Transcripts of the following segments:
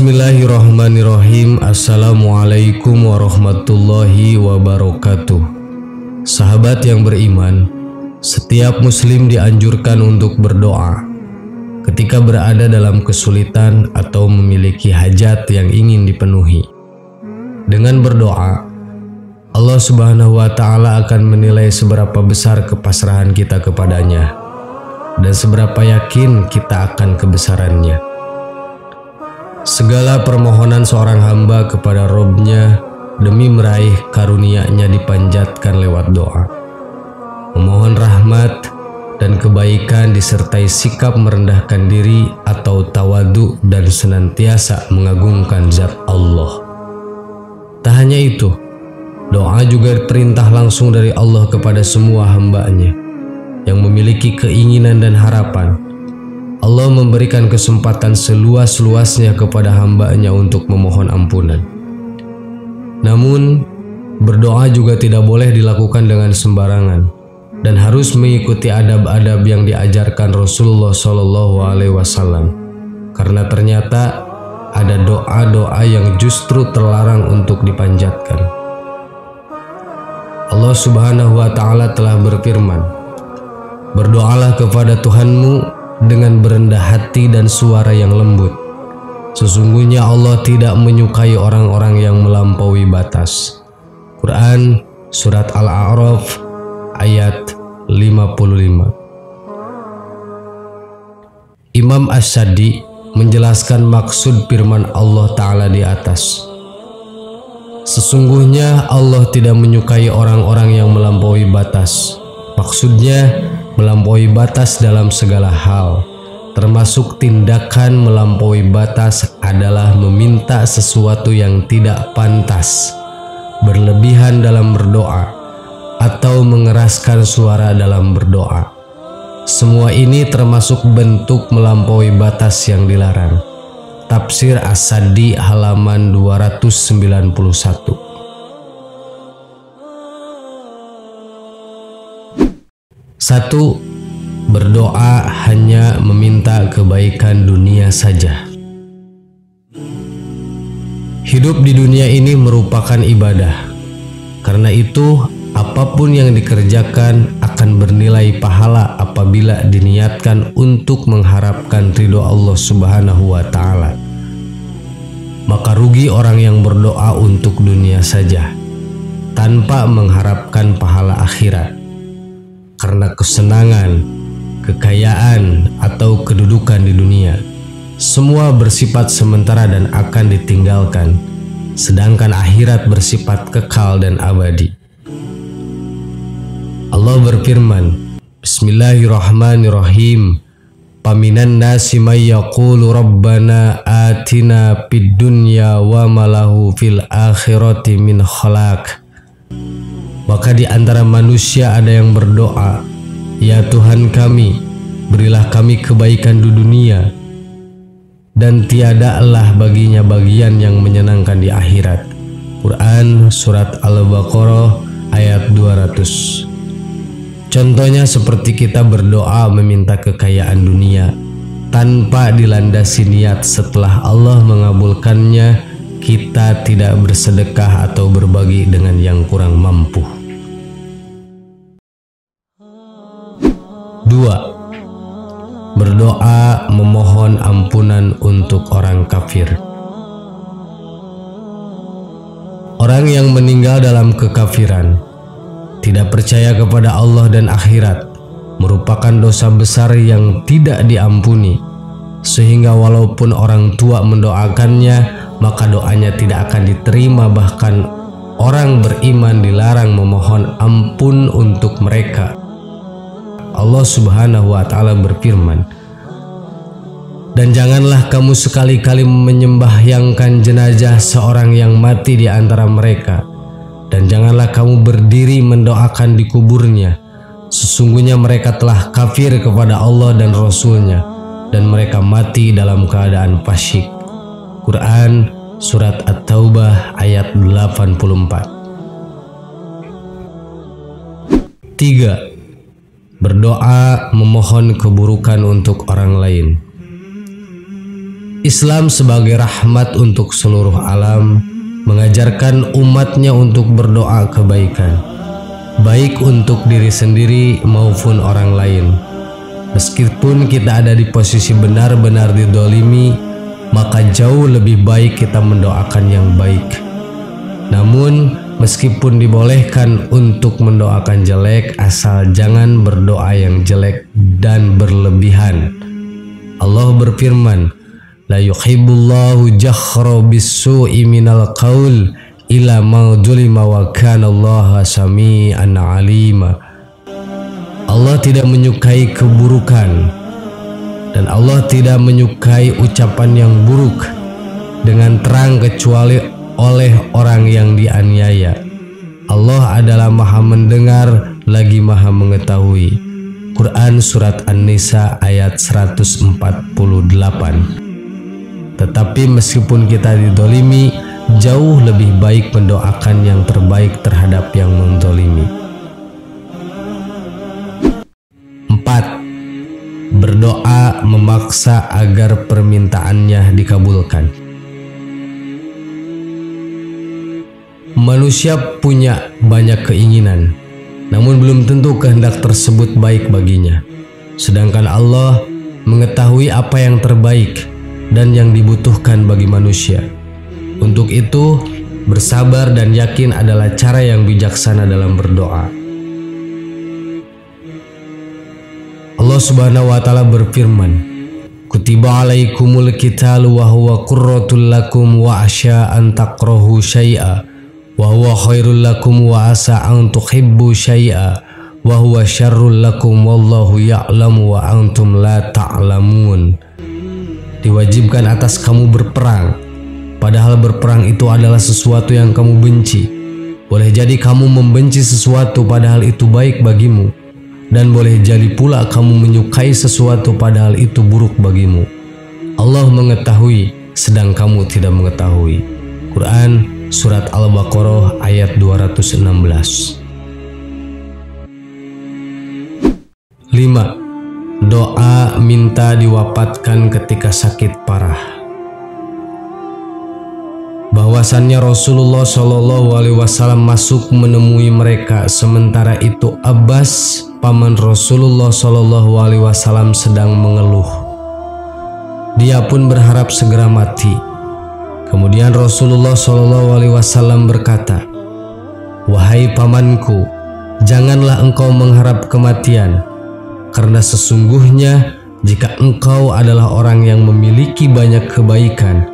Bismillahirrahmanirrahim. Assalamualaikum warahmatullahi wabarakatuh. Sahabat yang beriman, setiap muslim dianjurkan untuk berdoa ketika berada dalam kesulitan atau memiliki hajat yang ingin dipenuhi. Dengan berdoa, Allah Subhanahu wa Ta'ala akan menilai seberapa besar kepasrahan kita kepadanya dan seberapa yakin kita akan kebesarannya. Segala permohonan seorang hamba kepada Robnya demi meraih karunia-Nya dipanjatkan lewat doa. Memohon rahmat dan kebaikan disertai sikap merendahkan diri atau tawadu dan senantiasa mengagungkan zat Allah. Tak hanya itu, doa juga perintah langsung dari Allah kepada semua hamba-Nya yang memiliki keinginan dan harapan. Allah memberikan kesempatan seluas-luasnya kepada hamba-Nya untuk memohon ampunan. Namun, berdoa juga tidak boleh dilakukan dengan sembarangan dan harus mengikuti adab-adab yang diajarkan Rasulullah SAW. Karena ternyata ada doa-doa yang justru terlarang untuk dipanjatkan. Allah Subhanahu wa Ta'ala telah berfirman, "Berdoalah kepada Tuhanmu dengan berendah hati dan suara yang lembut. Sesungguhnya Allah tidak menyukai orang-orang yang melampaui batas." Quran Surat Al-A'raf ayat 55. Imam Ash-Shadi menjelaskan maksud firman Allah Ta'ala di atas. Sesungguhnya Allah tidak menyukai orang-orang yang melampaui batas. Maksudnya melampaui batas dalam segala hal, termasuk tindakan melampaui batas adalah meminta sesuatu yang tidak pantas, berlebihan dalam berdoa, atau mengeraskan suara dalam berdoa. Semua ini termasuk bentuk melampaui batas yang dilarang. Tafsir As-Sadi halaman 291. 1. Berdoa hanya meminta kebaikan dunia saja. Hidup di dunia ini merupakan ibadah. Karena itu, apapun yang dikerjakan akan bernilai pahala apabila diniatkan untuk mengharapkan ridho Allah Subhanahu wa Ta'ala. Maka rugi orang yang berdoa untuk dunia saja tanpa mengharapkan pahala akhirat. Karena kesenangan, kekayaan, atau kedudukan di dunia, semua bersifat sementara dan akan ditinggalkan, sedangkan akhirat bersifat kekal dan abadi. Allah berfirman, Bismillahirrahmanirrahim, "Paminan nasi may yaqulu rabbana atina fid dunya wa ma lahu fil akhirati min khalaq." Maka di antara manusia ada yang berdoa, "Ya Tuhan kami, berilah kami kebaikan di dunia, dan tiadalah baginya bagian yang menyenangkan di akhirat." Quran Surat Al-Baqarah ayat 200. Contohnya seperti kita berdoa meminta kekayaan dunia tanpa dilandasi niat setelah Allah mengabulkannya, kita tidak bersedekah atau berbagi dengan yang kurang mampu. 2. Berdoa memohon ampunan untuk orang kafir. Orang yang meninggal dalam kekafiran, tidak percaya kepada Allah dan akhirat, merupakan dosa besar yang tidak diampuni, sehingga walaupun orang tua mendoakannya, maka doanya tidak akan diterima. Bahkan orang beriman dilarang memohon ampun untuk mereka. Allah Subhanahu wa Ta'ala berfirman, "Dan janganlah kamu sekali-kali menyembahyangkan jenazah seorang yang mati di antara mereka, dan janganlah kamu berdiri mendoakan di kuburnya. Sesungguhnya mereka telah kafir kepada Allah dan Rasul-Nya, dan mereka mati dalam keadaan fasyik." Quran Surat At-Taubah ayat 84. 3. Berdoa memohon keburukan untuk orang lain. Islam sebagai rahmat untuk seluruh alam mengajarkan umatnya untuk berdoa kebaikan, baik untuk diri sendiri maupun orang lain. Meskipun kita ada di posisi benar-benar didolimi, maka jauh lebih baik kita mendoakan yang baik. Namun, meskipun dibolehkan untuk mendoakan jelek, asal jangan berdoa yang jelek dan berlebihan. Allah berfirman, la yuhibbullahu jahra bis-su'i minal qaul ila man dzulima wa kana Allaha sami'an 'alima. Allah tidak menyukai keburukan dan Allah tidak menyukai ucapan yang buruk dengan terang kecuali oleh orang yang dianiaya. Allah adalah Maha mendengar lagi Maha mengetahui. Quran Surat An-Nisa ayat 148. Tetapi meskipun kita didolimi, jauh lebih baik mendoakan yang terbaik terhadap yang mendolimi. 4. Berdoa memaksa agar permintaannya dikabulkan. Manusia punya banyak keinginan, namun belum tentu kehendak tersebut baik baginya. Sedangkan Allah mengetahui apa yang terbaik dan yang dibutuhkan bagi manusia. Untuk itu, bersabar dan yakin adalah cara yang bijaksana dalam berdoa. Allah Subhanahu wa taala berfirman, Kutiba alaikumul qitalu wa huwa qurratul lakum wa asya an takrahu syai'a wa huwa khairul lakum wa asa an tuhibbu syai'a wa huwa syarrul lakum wallahu ya'lamu wa antum la ta'lamun. Diwajibkan atas kamu berperang, padahal berperang itu adalah sesuatu yang kamu benci. Boleh jadi kamu membenci sesuatu padahal itu baik bagimu, dan boleh jadi pula kamu menyukai sesuatu padahal itu buruk bagimu. Allah mengetahui sedang kamu tidak mengetahui. Quran Surat Al-Baqarah ayat 216. 5. Doa minta diwafatkan ketika sakit parah. Bahwasannya Rasulullah Shallallahu Alaihi Wasallam masuk menemui mereka, sementara itu Abbas, paman Rasulullah Shallallahu Alaihi Wasallam, sedang mengeluh. Dia pun berharap segera mati. Kemudian Rasulullah Shallallahu Alaihi Wasallam berkata, "Wahai pamanku, janganlah engkau mengharap kematian, karena sesungguhnya jika engkau adalah orang yang memiliki banyak kebaikan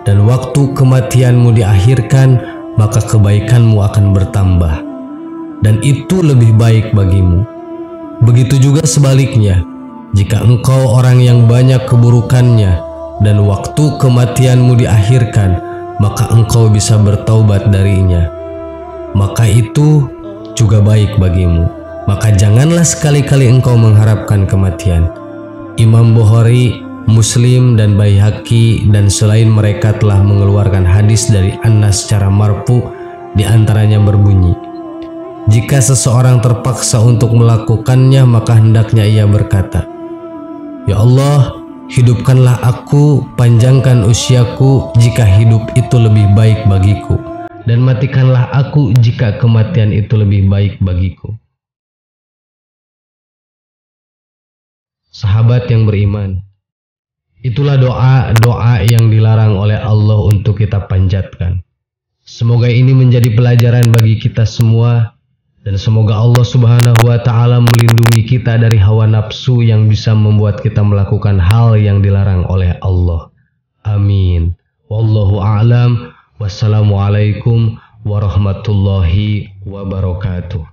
dan waktu kematianmu diakhirkan, maka kebaikanmu akan bertambah, dan itu lebih baik bagimu. Begitu juga sebaliknya, jika engkau orang yang banyak keburukannya dan waktu kematianmu diakhirkan, maka engkau bisa bertaubat darinya, maka itu juga baik bagimu. Maka janganlah sekali-kali engkau mengharapkan kematian." Imam Bukhari, Muslim, dan Baihaqi dan selain mereka telah mengeluarkan hadis dari Anas secara marfu, di antaranya berbunyi, "Jika seseorang terpaksa untuk melakukannya, maka hendaknya ia berkata, Ya Allah, hidupkanlah aku, panjangkan usiaku jika hidup itu lebih baik bagiku, dan matikanlah aku jika kematian itu lebih baik bagiku." Sahabat yang beriman, itulah doa-doa yang dilarang oleh Allah untuk kita panjatkan. Semoga ini menjadi pelajaran bagi kita semua, dan semoga Allah Subhanahu wa taala melindungi kita dari hawa nafsu yang bisa membuat kita melakukan hal yang dilarang oleh Allah. Amin. Wallahu a'lam. Wassalamualaikum warahmatullahi wabarakatuh.